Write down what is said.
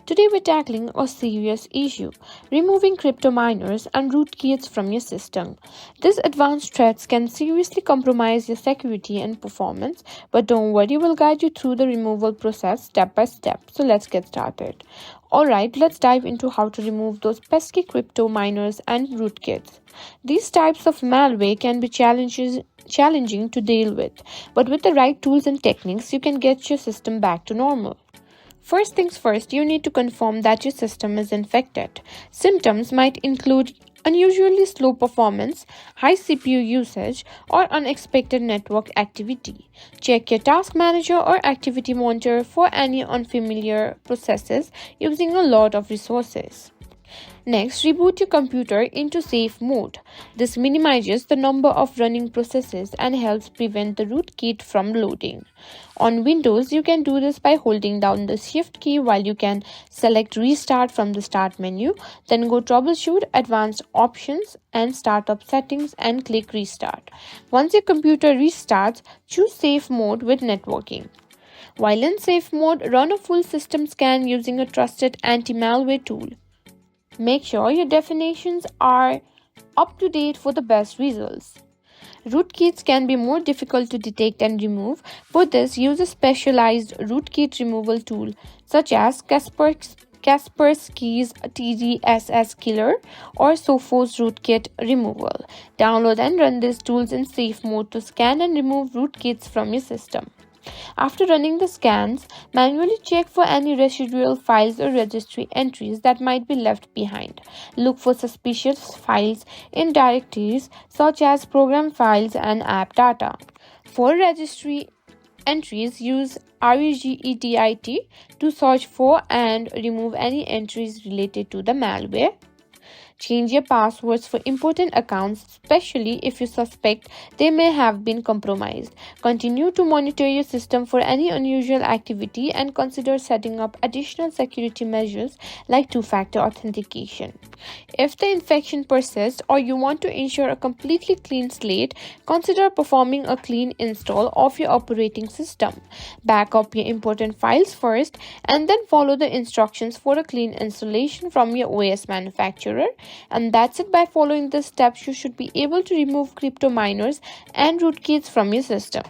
Today we're tackling a serious issue, removing crypto miners and rootkits from your system. These advanced threats can seriously compromise your security and performance, but don't worry, we'll guide you through the removal process step by step. So let's get started. Alright, let's dive into how to remove those pesky crypto miners and rootkits. These types of malware can be challenging to deal with, but with the right tools and techniques, you can get your system back to normal. First things first, you need to confirm that your system is infected. Symptoms might include unusually slow performance, high CPU usage, or unexpected network activity. Check your task manager or activity monitor for any unfamiliar processes using a lot of resources. Next, reboot your computer into safe mode. This minimizes the number of running processes and helps prevent the rootkit from loading. On Windows, you can do this by holding down the Shift key while you can select Restart from the Start menu, then go Troubleshoot, Advanced Options, and Startup Settings and click Restart. Once your computer restarts, choose Safe Mode with Networking. While in safe mode, run a full system scan using a trusted anti-malware tool. Make sure your definitions are up to date for the best results. Rootkits can be more difficult to detect and remove. For this, use a specialized rootkit removal tool such as Kaspersky's TDSSKiller or Sophos Rootkit Removal. Download and run these tools in safe mode to scan and remove rootkits from your system. After running the scans, manually check for any residual files or registry entries that might be left behind. Look for suspicious files in directories such as program files and app data. For registry entries, use REGEDIT to search for and remove any entries related to the malware. Change your passwords for important accounts, especially if you suspect they may have been compromised. Continue to monitor your system for any unusual activity and consider setting up additional security measures like two-factor authentication. If the infection persists or you want to ensure a completely clean slate, consider performing a clean install of your operating system. Back up your important files first and then follow the instructions for a clean installation from your OS manufacturer. And that's it. By following these steps, you should be able to remove crypto miners and rootkits from your system.